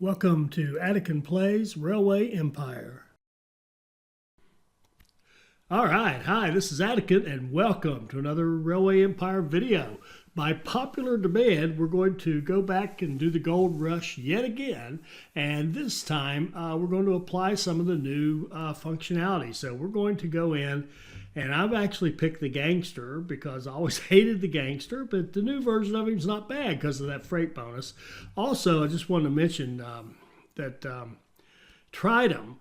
Welcome to Attican Plays Railway Empire. All right, hi, this is Attican, and welcome to another Railway Empire video. By popular demand, we're going to go back and do the gold rush yet again, and this time we're going to apply some of the new functionality. So we're going to go in, and I've actually picked the gangster because I always hated the gangster, but the new version of him is not bad because of that freight bonus. Also, I just wanted to mention that Tridem,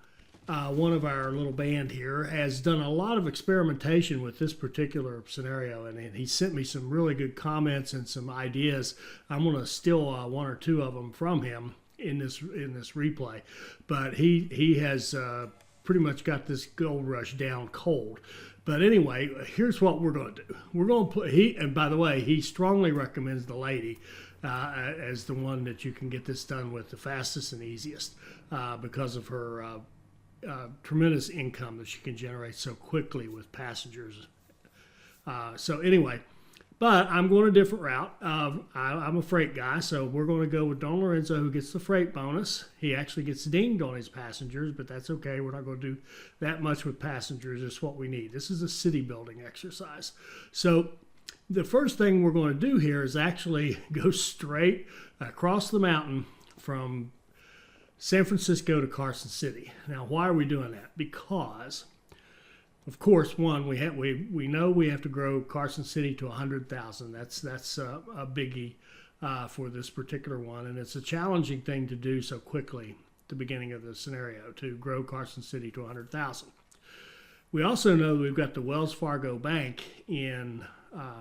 one of our little band here, has done a lot of experimentation with this particular scenario, and he sent me some really good comments and some ideas. I'm going to steal one or two of them from him in this replay, but he has pretty much got this gold rush down cold. But anyway, here's what we're going to do. We're going to put and by the way, he strongly recommends the lady as the one that you can get this done with the fastest and easiest because of her tremendous income that she can generate so quickly with passengers. So anyway, but I'm going a different route. I'm a freight guy, so we're going to go with Don Lorenzo, who gets the freight bonus. He actually gets dinged on his passengers, but that's okay. We're not going to do that much with passengers. It's what we need. This is a city building exercise. So the first thing we're going to do here is actually go straight across the mountain from San Francisco to Carson City. Now, why are we doing that? Because, of course, one, we know we have to grow Carson City to 100,000. That's a biggie for this particular one, and it's a challenging thing to do so quickly at the beginning of the scenario, to grow Carson City to 100,000. We also know we've got the Wells Fargo Bank in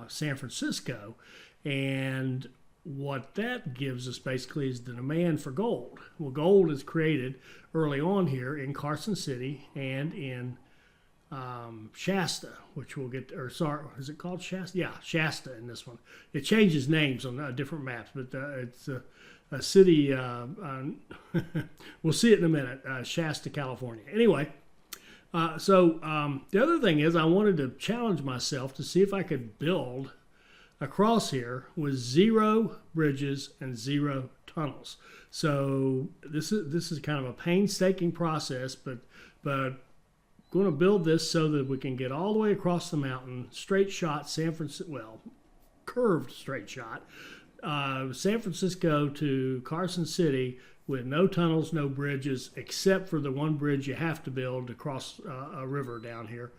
San Francisco, and what that gives us basically is the demand for gold. Well, gold is created early on here in Carson City and in Shasta, which we'll get, or sorry, is it called Shasta? Yeah, Shasta in this one. It changes names on different maps, but it's a city, we'll see it in a minute, Shasta, California. Anyway, so the other thing is I wanted to challenge myself to see if I could build across here with 0 bridges and 0 tunnels. So this is kind of a painstaking process, but going to build this so that we can get all the way across the mountain, straight shot San Francisco, well, curved straight shot, San Francisco to Carson City with no tunnels, no bridges, except for the one bridge you have to build to cross a river down here.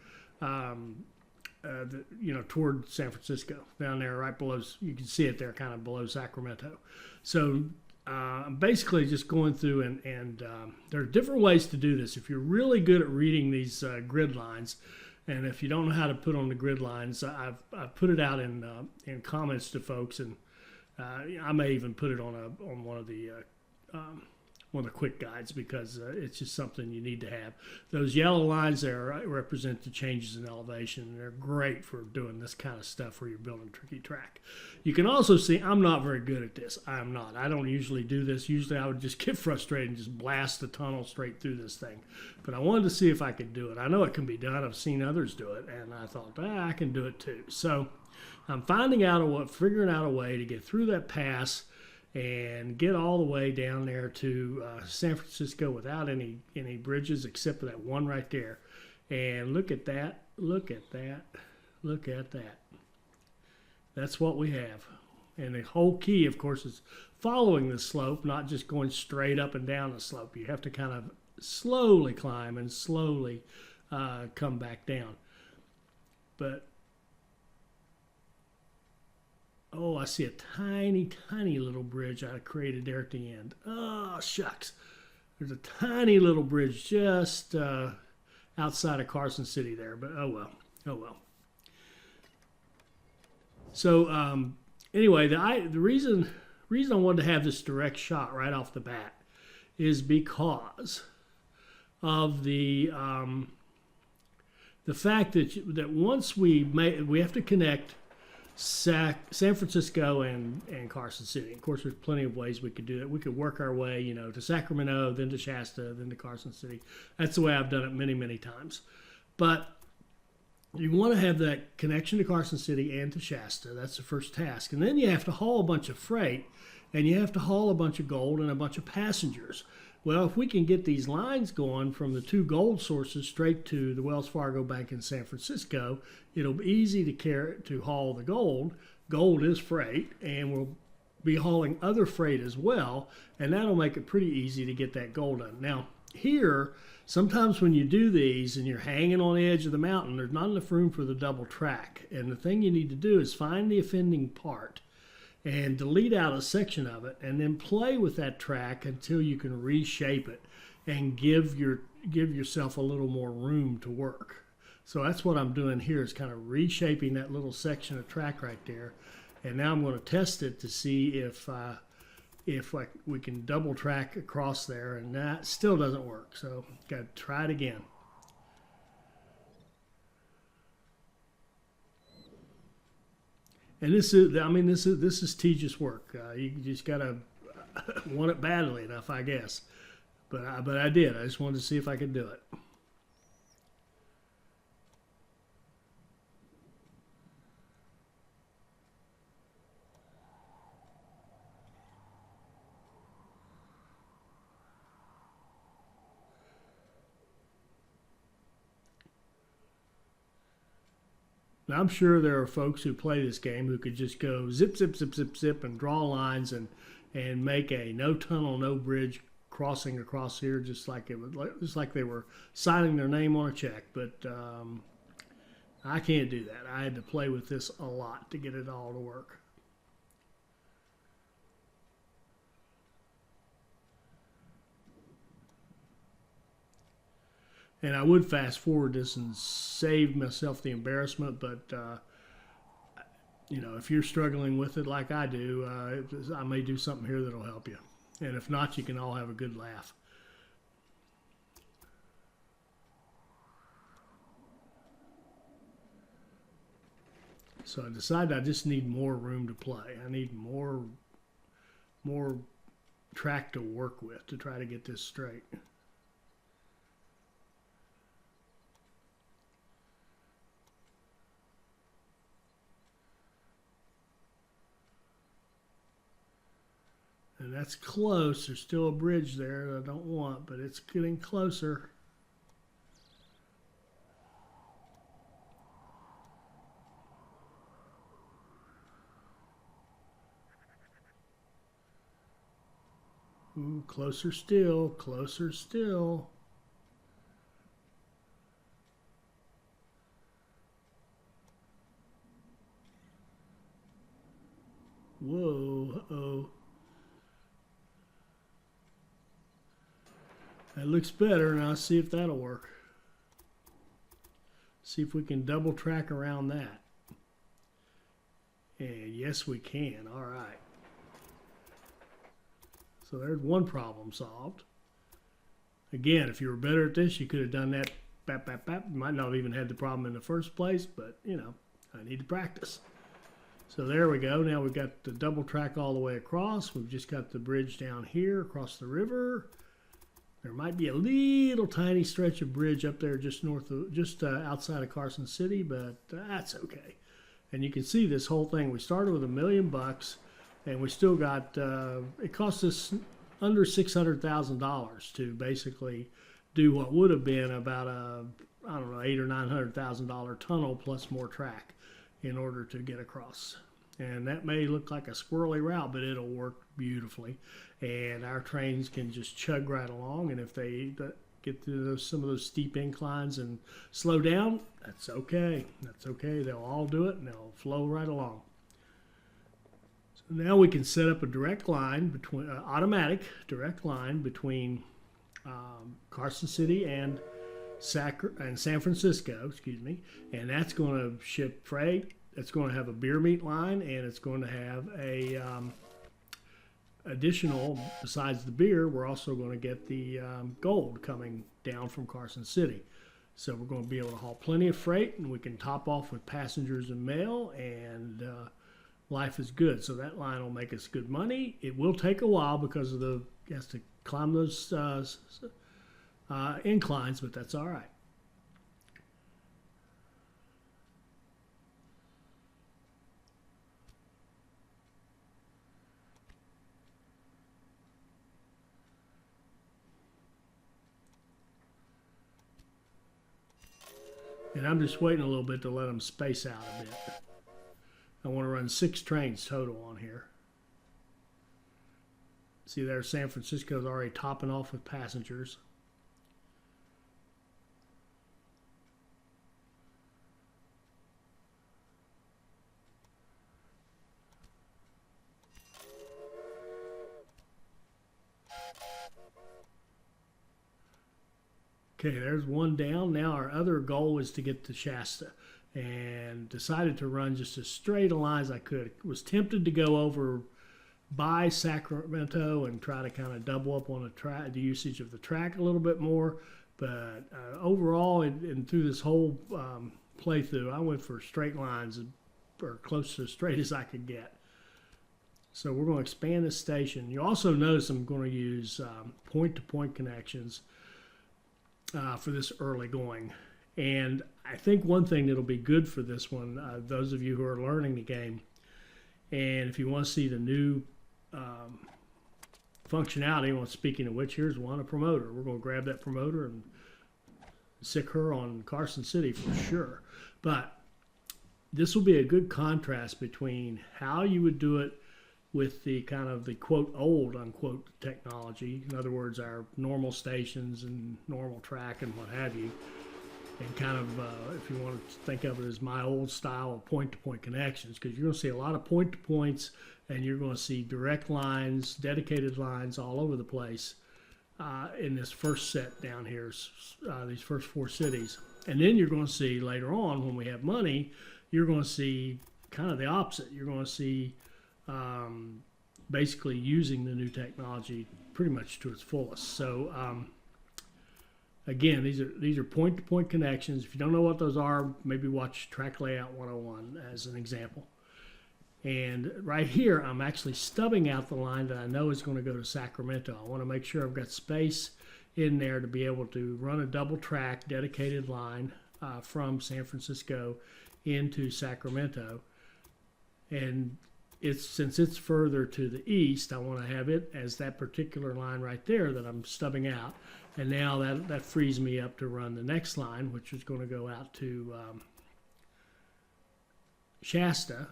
Toward San Francisco, down there right below, you can see it there kind of below Sacramento. So I'm basically just going through and there are different ways to do this. If you're really good at reading these grid lines, and if you don't know how to put on the grid lines, I've put it out in comments to folks, and I may even put it on one of the quick guides, because it's just something you need to have. Those yellow lines there represent the changes in elevation, and they're great for doing this kind of stuff where you're building tricky track. You can also see I'm not very good at this. I'm not. I don't usually do this. Usually I would just get frustrated and just blast the tunnel straight through this thing. But I wanted to see if I could do it. I know it can be done. I've seen others do it, and I thought, I can do it too. So I'm figuring out a way to get through that pass and get all the way down there to San Francisco without any bridges except for that one right there. And look at that, look at that, look at that. That's what we have. And the whole key, of course, is following the slope, not just going straight up and down the slope. You have to kind of slowly climb and slowly come back down. But oh, I see a tiny, tiny little bridge I created there at the end. Oh, shucks. There's a tiny little bridge just outside of Carson City there, but oh well, oh well. So anyway, the reason I wanted to have this direct shot right off the bat is because of the fact that once we have to connect San Francisco and Carson City. Of course, there's plenty of ways we could do it. We could work our way, to Sacramento, then to Shasta, then to Carson City. That's the way I've done it many, many times. But you want to have that connection to Carson City and to Shasta. That's the first task. And then you have to haul a bunch of freight and you have to haul a bunch of gold and a bunch of passengers. Well, if we can get these lines going from the two gold sources straight to the Wells Fargo Bank in San Francisco, it'll be easy to haul the gold. Gold is freight, and we'll be hauling other freight as well, and that'll make it pretty easy to get that gold done. Now, here, sometimes when you do these and you're hanging on the edge of the mountain, there's not enough room for the double track, and the thing you need to do is find the offending part and delete out a section of it, and then play with that track until you can reshape it and give yourself a little more room to work. So that's what I'm doing here, is kind of reshaping that little section of track right there. And now I'm going to test it to see if we can double track across there, and that still doesn't work. So got to try it again. And this is tedious work. You just gotta want it badly enough, I guess. But I did. I just wanted to see if I could do it. Now, I'm sure there are folks who play this game who could just go zip, zip, zip, zip, zip, and draw lines and make a no tunnel, no bridge crossing across here, just like they were signing their name on a check. But I can't do that. I had to play with this a lot to get it all to work. And I would fast forward this and save myself the embarrassment, but if you're struggling with it like I do, I may do something here that'll help you. And if not, you can all have a good laugh. So I decided I just need more room to play. I need more track to work with to try to get this straight. And that's close. There's still a bridge there that I don't want, but it's getting closer. Ooh, closer still, closer still. Whoa, uh-oh. That looks better. Now let's see if that'll work. See if we can double track around that. And yes, we can. All right. So there's one problem solved. Again, if you were better at this, you could have done that. Bap, bap, bap. You might not have even had the problem in the first place, but I need to practice. So there we go. Now we've got the double track all the way across. We've just got the bridge down here across the river. There might be a little tiny stretch of bridge up there just outside of Carson City, but that's okay. And you can see this whole thing. We started with $1 million, and we still got. It cost us under $600,000 to basically do what would have been about $800,000 or $900,000 tunnel plus more track in order to get across. And that may look like a squirrely route, but it'll work beautifully. And our trains can just chug right along. And if they get to some of those steep inclines and slow down, that's okay. That's okay. They'll all do it, and they'll flow right along. So now we can set up a direct line between automatic direct line between Carson City and San Francisco, and that's going to ship freight. It's going to have a beer meat line, and it's going to have a additional, besides the beer, we're also going to get the gold coming down from Carson City. So we're going to be able to haul plenty of freight, and we can top off with passengers and mail, and life is good. So that line will make us good money. It will take a while because of you have to climb those inclines, but that's all right. And I'm just waiting a little bit to let them space out a bit. I want to run 6 trains total on here. See there, San Francisco's already topping off with passengers. Okay, there's one down. Now our other goal is to get to Shasta, and decided to run just as straight a line as I could. Was tempted to go over by Sacramento and try to kind of double up on the usage of the track a little bit more, but overall and through this whole playthrough, I went for straight lines, or close to as straight as I could get. So we're going to expand this station. You also notice I'm going to use point-to-point connections for this early going. And I think one thing that'll be good for this one, those of you who are learning the game, and if you want to see the new functionality, well, speaking of which, here's one, a promoter. We're going to grab that promoter and stick her on Carson City for sure. But this will be a good contrast between how you would do it with the kind of the quote old unquote technology, in other words, our normal stations and normal track and what have you, and kind of if you want to think of it as my old style of point-to-point connections, because you're going to see a lot of point-to-points, and you're going to see direct lines, dedicated lines all over the place in this first set down here, these first 4 cities. And then you're going to see later on, when we have money, you're going to see kind of the opposite. You're going to see basically using the new technology pretty much to its fullest. So again, these are point-to-point connections. If you don't know what those are, maybe watch Track Layout 101 as an example. And right here, I'm actually stubbing out the line that I know is going to go to Sacramento. I want to make sure I've got space in there to be able to run a double track dedicated line from San Francisco into Sacramento. And since it's further to the east, I want to have it as that particular line right there that I'm stubbing out. And now that frees me up to run the next line, which is going to go out to Shasta.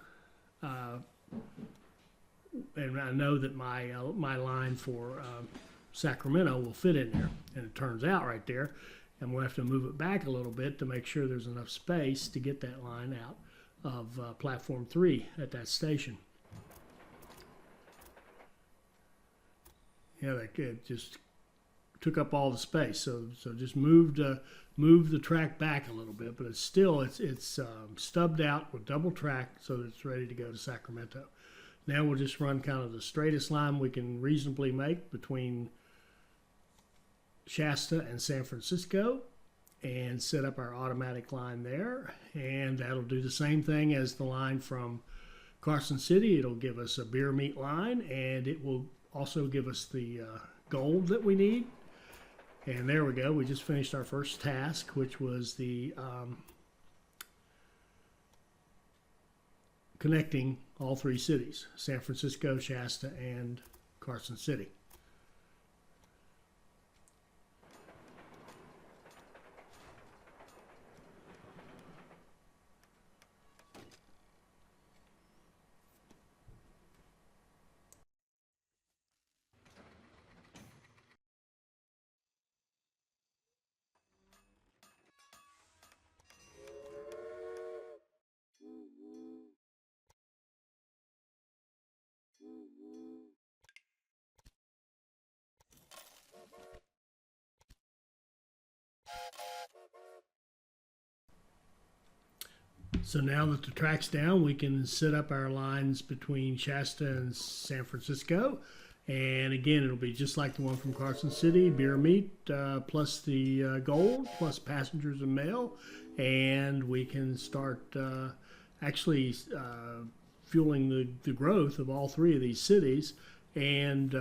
And I know that my line for Sacramento will fit in there. And it turns out right there, I'm going to have to move it back a little bit to make sure there's enough space to get that line out of Platform 3 at that station. Yeah, it just took up all the space, so just move the track back a little bit, but it's stubbed out with double track so that it's ready to go to Sacramento. Now we'll just run kind of the straightest line we can reasonably make between Shasta and San Francisco and set up our automatic line there, and that'll do the same thing as the line from Carson City. It'll give us a beer meat line, and it will also give us the gold that we need. And there we go. We just finished our first task, which was the connecting all 3 cities, San Francisco, Shasta, and Carson City. So now that the track's down, we can set up our lines between Shasta and San Francisco. And again, it'll be just like the one from Carson City, beer meat, plus the gold, plus passengers and mail. And we can start actually fueling the growth of all 3 of these cities, and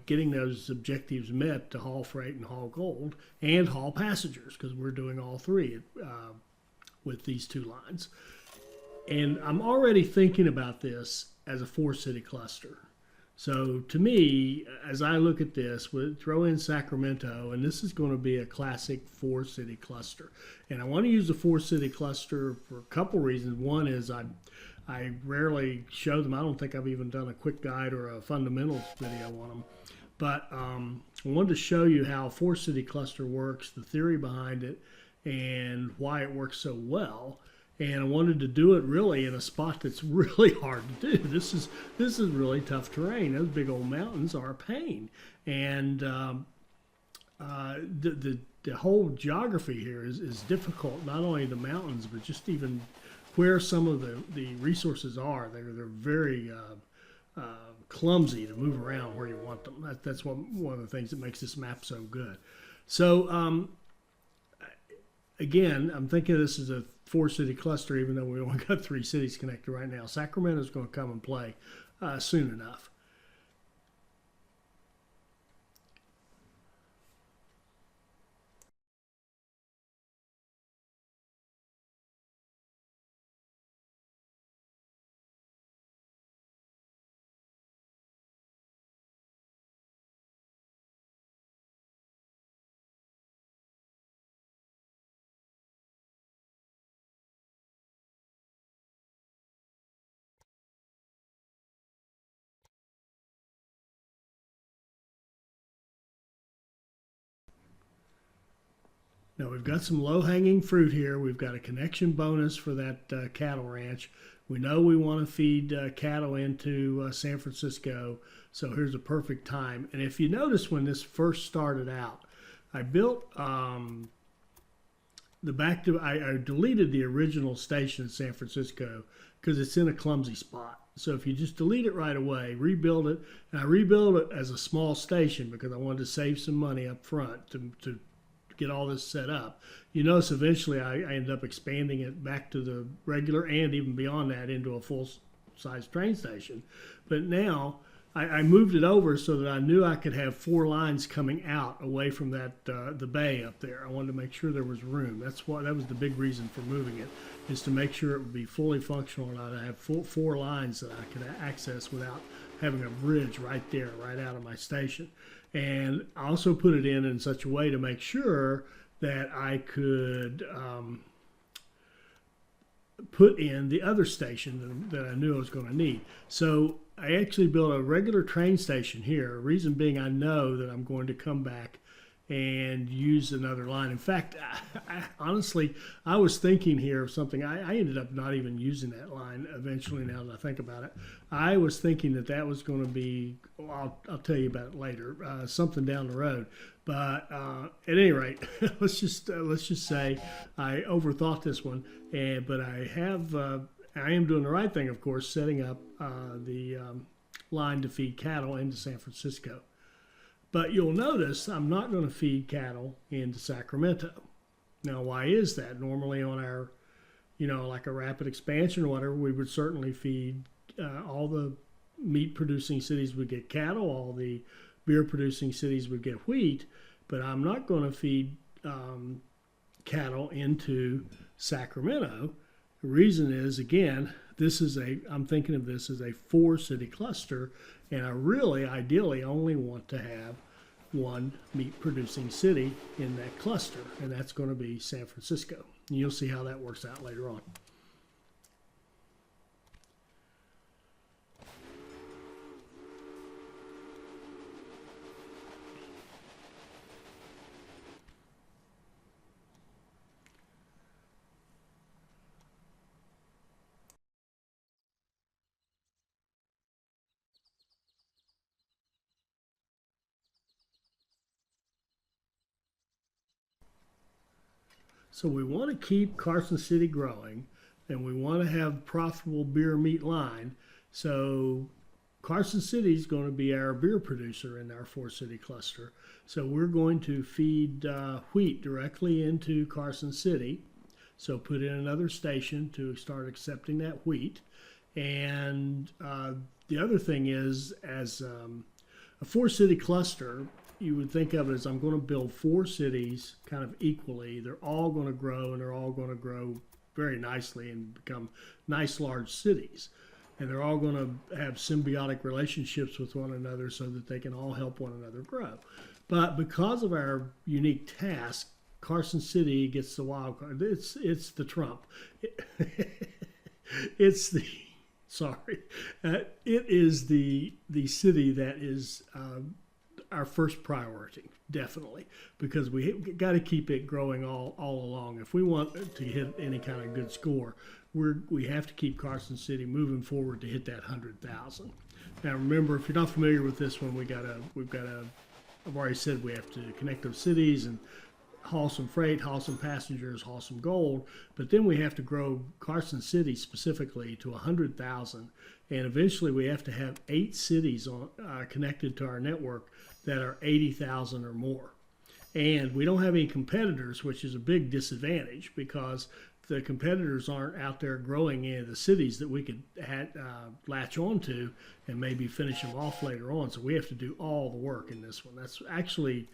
getting those objectives met to haul freight and haul gold and haul passengers, because we're doing all 3 with these 2 lines. And I'm already thinking about this as a 4-city cluster. So to me, as I look at this, we throw in Sacramento, and this is going to be a classic four-city cluster. And I want to use the four-city cluster for a couple reasons. One is I rarely show them. I don't think I've even done a quick guide or a fundamentals video on them. But I wanted to show you how a four-city cluster works, the theory behind it, and why it works so well. And I wanted to do it really in a spot that's really hard to do. This is really tough terrain. Those big old mountains are a pain, and the whole geography here is difficult. Not only the mountains, but just even where some of the resources are. They're very clumsy to move around where you want them. That's one of the things that makes this map so good. So again, I'm thinking this is a four-city cluster, even though we only got 3 cities connected right now. Sacramento's going to come and play soon enough. Now we've got some low-hanging fruit here. We've got a connection bonus for that cattle ranch. We know we want to feed cattle into San Francisco, so here's a perfect time. And if you notice when this first started out, I built I deleted the original station in San Francisco because it's in a clumsy spot. So if you just delete it right away, rebuild it, and I rebuilt it as a small station because I wanted to save some money up front to get all this set up. You notice eventually I ended up expanding it back to the regular and even beyond that into a full-size train station. But now I moved it over so that I knew I could have 4 lines coming out away from that the bay up there. I wanted to make sure there was room. That was the big reason for moving it, is to make sure it would be fully functional and I'd have 4 lines that I could access without having a bridge right there, right out of my station. And I also put it in such a way to make sure that I could put in the other station that I knew I was going to need. So I actually built a regular train station here. Reason being, I know that I'm going to come back and use another line. In fact, honestly, I was thinking here of something. I ended up not even using that line eventually, now that I think about it. I was thinking that was going to be, well, I'll tell you about it later, something down the road. But at any rate, let's just say I overthought this one, but I am doing the right thing, of course, setting up the line to feed cattle into San Francisco. But you'll notice I'm not going to feed cattle into Sacramento. Now, why is that? Normally on our, like a rapid expansion or whatever, we would certainly feed all the meat-producing cities would get cattle, all the beer-producing cities would get wheat, but I'm not going to feed cattle into Sacramento. The reason is, again, I'm thinking of this as a 4-city cluster, and I really ideally only want to have 1 meat-producing city in that cluster, and that's going to be San Francisco. And you'll see how that works out later on. So we want to keep Carson City growing, and we want to have profitable beer meat line. So Carson City is going to be our beer producer in our 4-city cluster. So we're going to feed wheat directly into Carson City. So put in another station to start accepting that wheat. And the other thing is, as a 4-city cluster, you would think of it as I'm going to build 4 cities kind of equally. They're all going to grow, and they're all going to grow very nicely and become nice large cities. and they're all going to have symbiotic relationships with one another so that they can all help one another grow. But because of our unique task, Carson City gets the wild card. It's the Trump. It's the sorry. It is the city that is our first priority, definitely, because we got to keep it growing all along. If we want to hit any kind of good score, we have to keep Carson City moving forward to hit that 100,000. Now remember, if you're not familiar with this one, we've got to. I've already said we have to connect those cities and haul some freight, haul some passengers, haul some gold, but then we have to grow Carson City specifically to 100,000, and eventually we have to have 8 cities connected to our network that are 80,000 or more. And we don't have any competitors, which is a big disadvantage because the competitors aren't out there growing any of the cities that we could latch onto and maybe finish them off later on. So we have to do all the work in this one. That's actually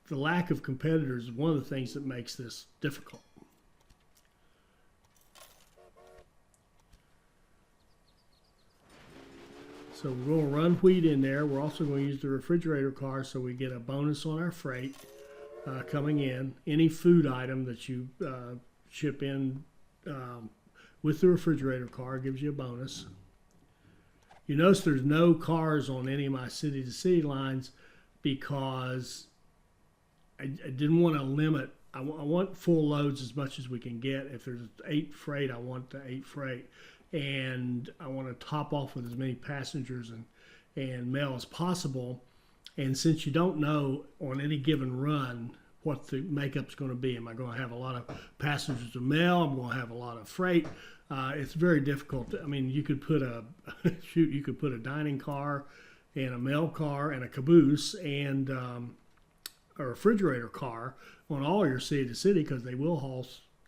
the lack of competitors is one of the things that makes this difficult. So we're going to run wheat in there. We're also going to use the refrigerator car so we get a bonus on our freight coming in. Any food item that you ship in with the refrigerator car gives you a bonus. You notice there's no cars on any of my city-to-city lines because I didn't want to limit. I want full loads as much as we can get. If there's 8 freight, I want the 8 freight. And I want to top off with as many passengers and mail as possible. And since you don't know on any given run what the makeup's going to be, am I going to have a lot of passengers to mail? I'm going to have a lot of freight. It's very difficult. I mean, you could put a you could put a dining car and a mail car and a caboose and a refrigerator car on all your city to city because they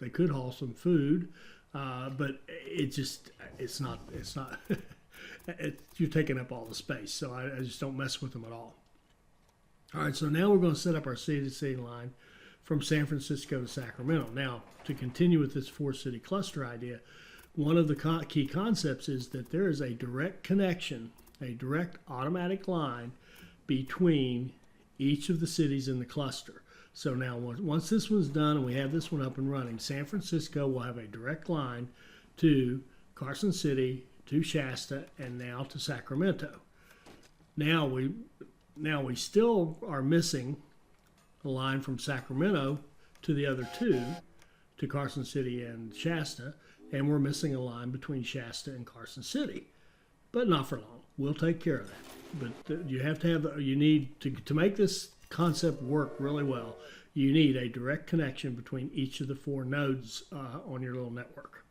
could haul some food. But it's not you're taking up all the space, so I just don't mess with them at all. All right, so now we're going to set up our city-to-city line from San Francisco to Sacramento. Now, to continue with this 4-city cluster idea, one of the key concepts is that there is a direct connection, a direct automatic line between each of the cities in the cluster. So now once this one's done and we have this one up and running, San Francisco will have a direct line to Carson City, to Shasta, and now to Sacramento. Now we still are missing a line from Sacramento to the other 2, to Carson City and Shasta, and we're missing a line between Shasta and Carson City. But not for long. We'll take care of that. But you have to have, you need to make this concept work really well, you need a direct connection between each of the 4 nodes on your little network.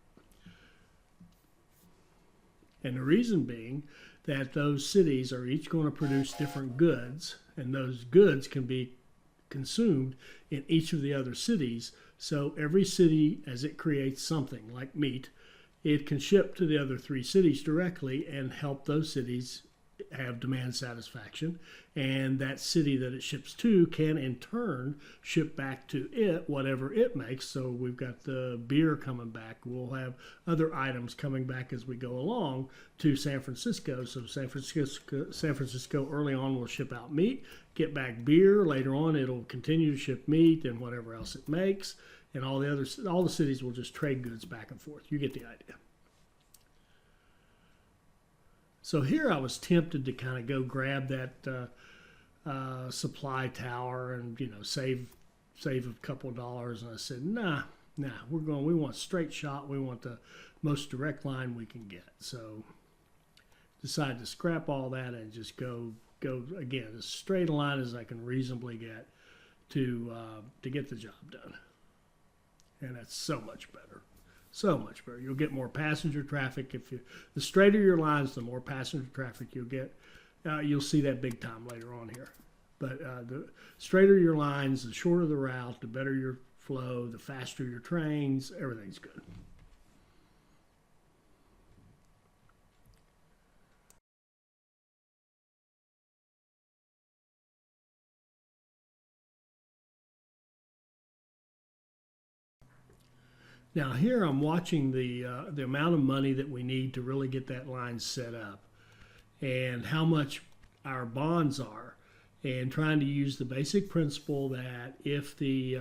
And the reason being that those cities are each going to produce different goods, and those goods can be consumed in each of the other cities. So every city, as it creates something like meat, it can ship to the other 3 cities directly and help those cities have demand satisfaction, and that city that it ships to can in turn ship back to it whatever it makes. So we've got the beer coming back, we'll have other items coming back as we go along to San Francisco. So San Francisco early on will ship out meat, get back beer. Later on it'll continue to ship meat and whatever else it makes, and all the cities will just trade goods back and forth. You get the idea. So here I was tempted to kind of go grab that supply tower and save a couple of dollars, and I said nah, we want straight shot. We want the most direct line we can get. So decided to scrap all that and just go again as straight a line as I can reasonably get to get the job done, and that's so much better. So much better. You'll get more passenger traffic. The straighter your lines, the more passenger traffic you'll get. You'll see that big time later on here. But the straighter your lines, the shorter the route, the better your flow, the faster your trains, everything's good. Now here I'm watching the amount of money that we need to really get that line set up, and how much our bonds are, and trying to use the basic principle that if the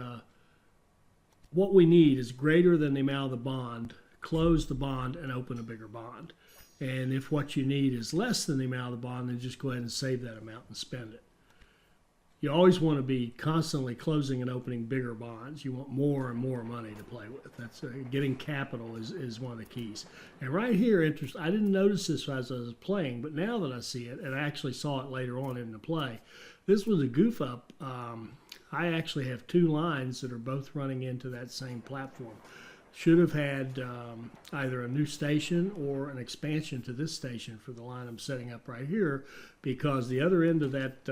what we need is greater than the amount of the bond, close the bond and open a bigger bond. And if what you need is less than the amount of the bond, then just go ahead and save that amount and spend it. You always want to be constantly closing and opening bigger bonds. You want more and more money to play with. That's getting capital is one of the keys. And right here, I didn't notice this as I was playing, but now that I see it, and I actually saw it later on in the play, this was a goof up. I actually have two lines that are both running into that same platform. Should have had either a new station or an expansion to this station for the line I'm setting up right here, because the other end of that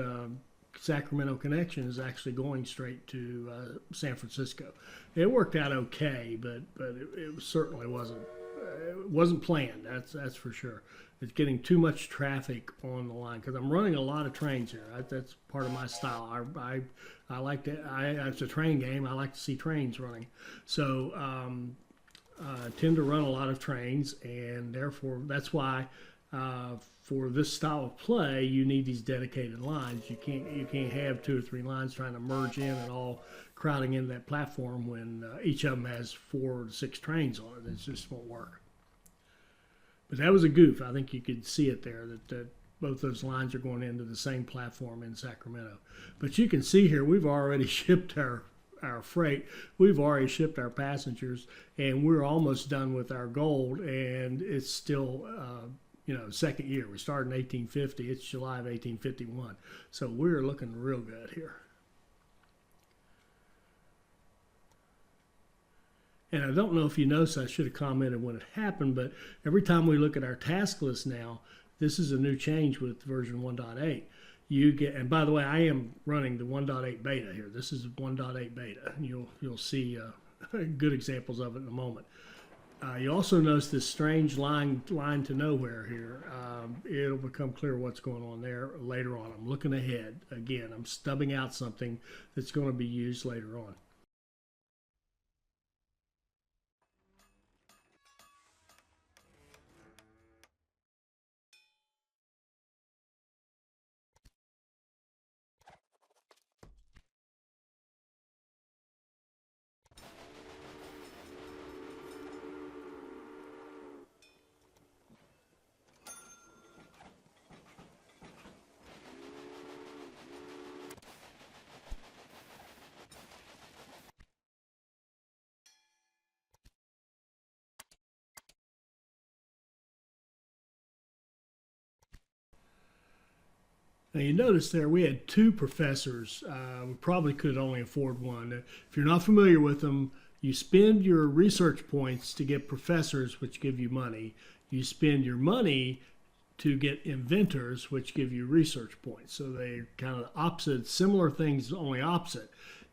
Sacramento connection is actually going straight to San Francisco. It worked out okay, but it certainly wasn't planned. That's for sure. It's getting too much traffic on the line because I'm running a lot of trains here. That's part of my style. I like to. It's a train game. I like to see trains running. So I tend to run a lot of trains, and therefore that's why. For this style of play, you need these dedicated lines. You can't have 2 or 3 lines trying to merge in and all crowding into that platform when each of them has 4 to 6 trains on it. It just won't work. But that was a goof. I think you could see it there that both those lines are going into the same platform in Sacramento. But you can see here we've already shipped our freight. We've already shipped our passengers, and we're almost done with our gold, and it's still second year. We started in 1850. It's July of 1851. So we're looking real good here. And I don't know if you noticed, I should have commented when it happened, but every time we look at our task list now, this is a new change with version 1.8. You get, and by the way, I am running the 1.8 beta here. This is 1.8 beta. You'll see good examples of it in a moment. You also notice this strange line to nowhere here. It'll become clear what's going on there later on. I'm looking ahead. Again, I'm stubbing out something that's going to be used later on. Now you notice there we had 2 professors. We probably could only afford one. If you're not familiar with them, you spend your research points to get professors, which give you money. You spend your money to get inventors, which give you research points. So they're kind of opposite, similar things, only opposite.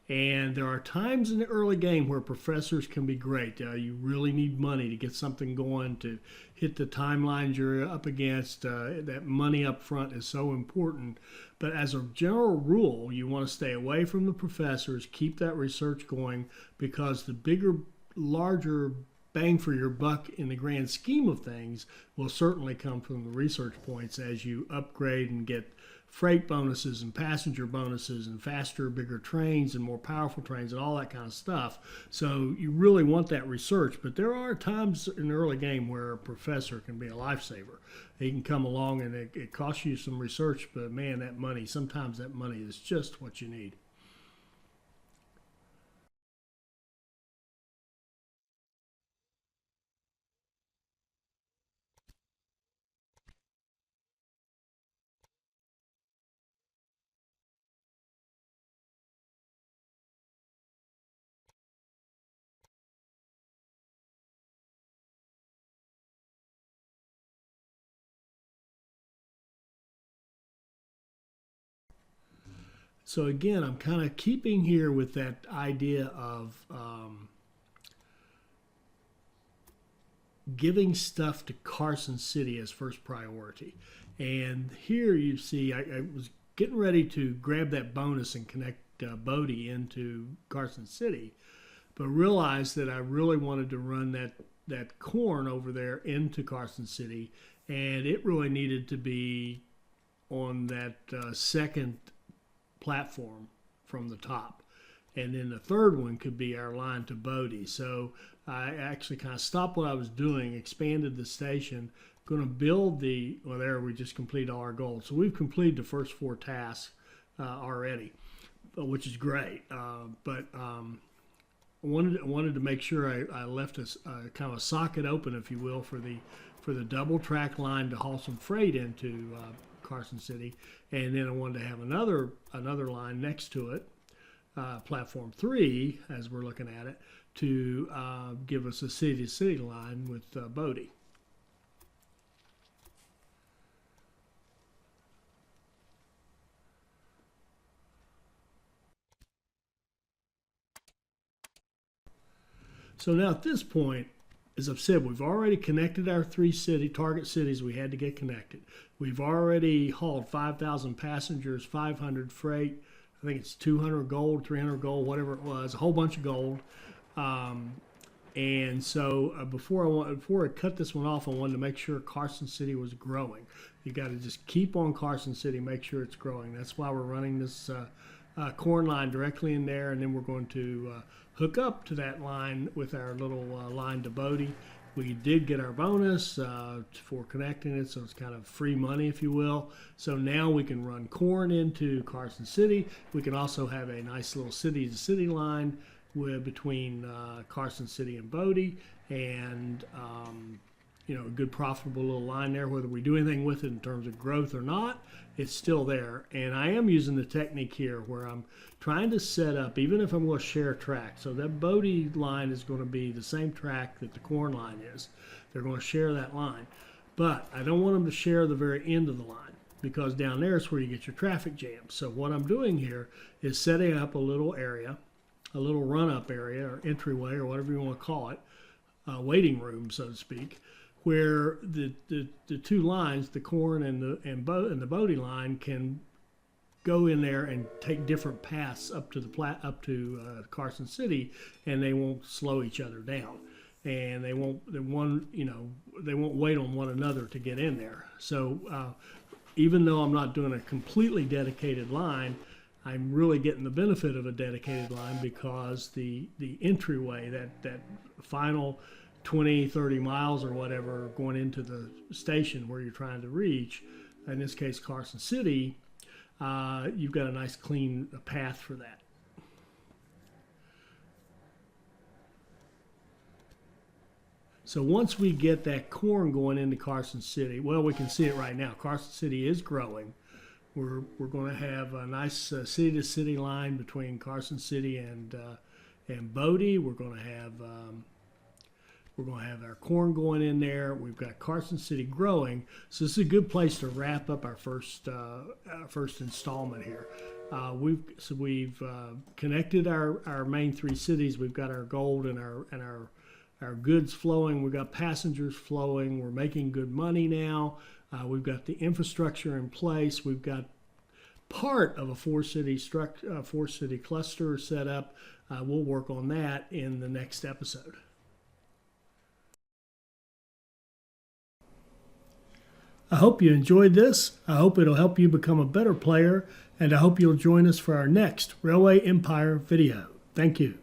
And there are times in the early game where professors can be great. You really need money to get something going, to hit the timelines you're up against. That money up front is so important. But as a general rule, you want to stay away from the professors, keep that research going, because the bigger, larger bang for your buck in the grand scheme of things will certainly come from the research points as you upgrade and get freight bonuses and passenger bonuses and faster, bigger trains and more powerful trains and all that kind of stuff. So you really want that research, but there are times in the early game where a professor can be a lifesaver. He can come along and it costs you some research, but man, that money, sometimes that money is just what you need. So again, I'm kind of keeping here with that idea of giving stuff to Carson City as first priority. And here you see, I was getting ready to grab that bonus and connect Bodie into Carson City, but realized that I really wanted to run that corn over there into Carson City, and it really needed to be on that second platform from the top. And then the third one could be our line to Bodie. So I actually kind of stopped what I was doing, expanded the station, going to build there we just completed all our goals. So we've completed the first 4 tasks already, which is great. But I wanted to make sure I left a kind of a socket open, if you will, for the double track line to haul some freight into Carson City, and then I wanted to have another line next to it, platform 3, as we're looking at it, to give us a city-to-city line with Bodie. So now at this point, as I've said, we've already connected our 3 target cities we had to get connected. We've already hauled 5,000 passengers, 500 freight. I think it's 200 gold, 300 gold, whatever it was, a whole bunch of gold. And so before I cut this one off, I wanted to make sure Carson City was growing. You got to just keep on Carson City, make sure it's growing. That's why we're running this corn line directly in there, and then we're going to hook up to that line with our little line to Bodie. We did get our bonus for connecting it, so it's kind of free money, if you will. So now we can run corn into Carson City. We can also have a nice little city-to-city line between Carson City and Bodie, and a good profitable little line there. Whether we do anything with it in terms of growth or not, it's still there. And I am using the technique here where I'm trying to set up, even if I'm going to share track, so that Bodie line is going to be the same track that the corn line is. They're going to share that line, but I don't want them to share the very end of the line, because down there is where you get your traffic jams. So what I'm doing here is setting up a little area, a little run-up area or entryway or whatever you want to call it, waiting room, so to speak, where the 2 lines, the corn and the Bodie line, can go in there and take different paths up to Carson City, and they won't slow each other down, and they won't wait on one another to get in there. So even though I'm not doing a completely dedicated line, I'm really getting the benefit of a dedicated line, because the entryway, that final 20, 30 miles or whatever going into the station where you're trying to reach, in this case Carson City, you've got a nice clean path for that. So once we get that corn going into Carson City, well, we can see it right now. Carson City is growing. We're going to have a nice city-to-city line between Carson City and Bodie. We're going to have our corn going in there. We've got Carson City growing, so this is a good place to wrap up our first installment here. We've connected our main 3 cities. We've got our gold and our goods flowing. We've got passengers flowing. We're making good money now. We've got the infrastructure in place. We've got part of a 4-city cluster set up. We'll work on that in the next episode. I hope you enjoyed this. I hope it'll help you become a better player, and I hope you'll join us for our next Railway Empire video. Thank you.